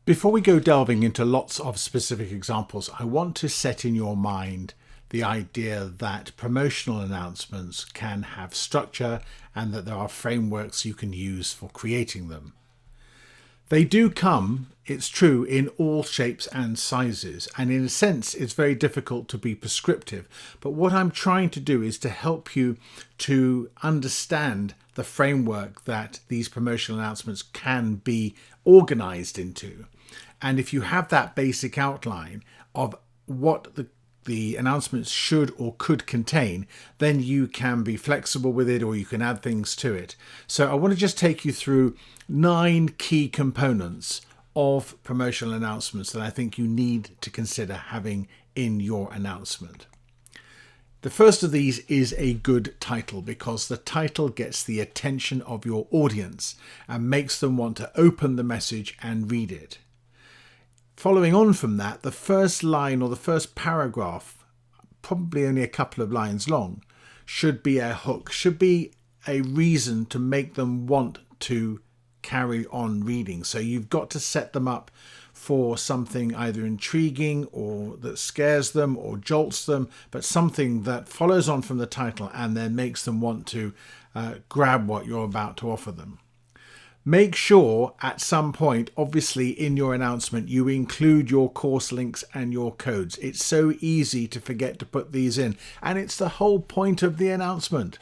Before we go delving into lots of specific examples, I want to set in your mind the idea that promotional announcements can have structure and that there are frameworks you can use for creating them. They do come, it's true, in all shapes and sizes, and in a sense it's very difficult to be prescriptive. But what I'm trying to do is to help you to understand the framework that these promotional announcements can be organized into. And if you have that basic outline of what the announcements should or could contain, then you can be flexible with it or you can add things to it. So I want to just take you through 9 key components of promotional announcements that I think you need to consider having in your announcement. The first of these is a good title, because the title gets the attention of your audience and makes them want to open the message and read it. Following on from that, the first line or the first paragraph, probably only a couple of lines long, should be a hook, should be a reason to make them want to carry on reading. So you've got to set them up for something either intriguing or that scares them or jolts them, but something that follows on from the title and then makes them want to grab what you're about to offer them. Make sure at some point, obviously in your announcement, you include your course links and your codes. It's so easy to forget to put these in, and it's the whole point of the announcement.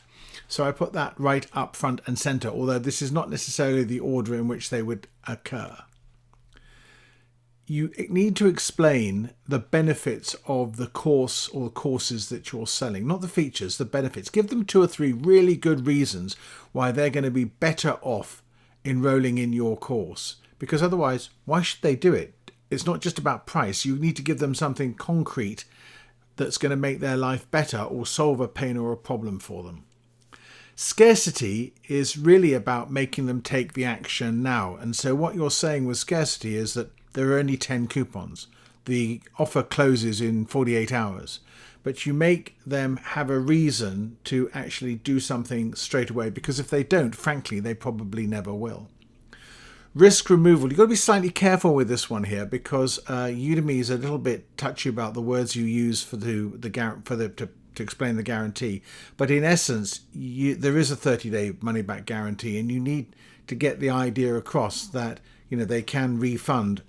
So I put that right up front and center, although this is not necessarily the order in which they would occur. You need to explain the benefits of the course or courses that you're selling, not the features, the benefits. Give them 2 or 3 really good reasons why they're going to be better off enrolling in your course, because otherwise, why should they do it? It's not just about price. You need to give them something concrete that's going to make their life better or solve a pain or a problem for them. Scarcity is really about making them take the action now. And so what you're saying with scarcity is that there are only 10 coupons. The offer closes in 48 hours. But you make them have a reason to actually do something straight away, because if they don't, frankly, they probably never will. Risk removal. You've got to be slightly careful with this one here, because Udemy is a little bit touchy about the words you use to explain the guarantee. But in essence, there is a 30-day money-back guarantee, and you need to get the idea across that they can refund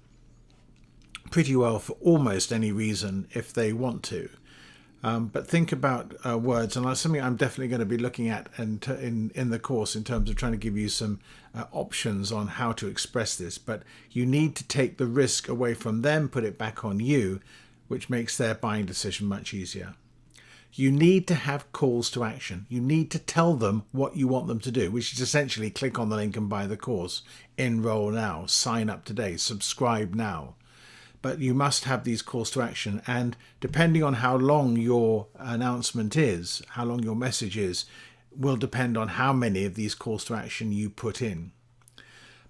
pretty well for almost any reason if they want to. But think about words, and that's something I'm definitely going to be looking at in the course in terms of trying to give you some options on how to express this. But you need to take the risk away from them, put it back on you, which makes their buying decision much easier. You need to have calls to action. You need to tell them what you want them to do, which is essentially click on the link and buy the course, enroll now, sign up today, subscribe now. But you must have these calls to action, and depending on how long your announcement is, how long your message is, will depend on how many of these calls to action you put in.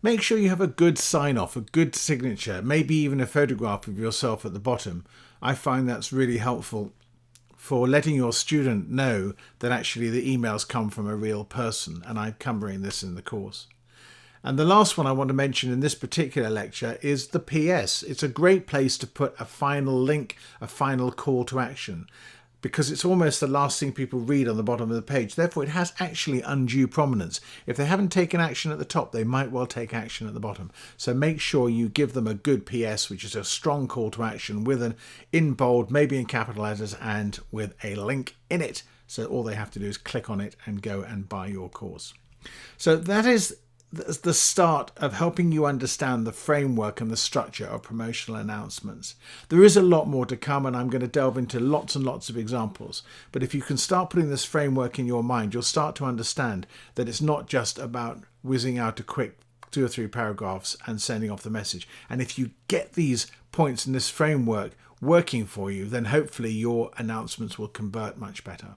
Make sure you have a good sign-off, a good signature, maybe even a photograph of yourself at the bottom. I find that's really helpful for letting your student know that actually the emails come from a real person, and I'm covering this in the course. And the last one I want to mention in this particular lecture is the PS. It's a great place to put a final link, a final call to action, because it's almost the last thing people read on the bottom of the page. Therefore, it has actually undue prominence. If they haven't taken action at the top, they might well take action at the bottom. So make sure you give them a good PS, which is a strong call to action with an in bold, maybe in capital letters, and with a link in it. So all they have to do is click on it and go and buy your course. So that is the start of helping you understand the framework and the structure of promotional announcements. There is a lot more to come, and I'm going to delve into lots and lots of examples. But if you can start putting this framework in your mind, you'll start to understand that it's not just about whizzing out a quick 2 or 3 paragraphs and sending off the message. And if you get these points in this framework working for you, then hopefully your announcements will convert much better.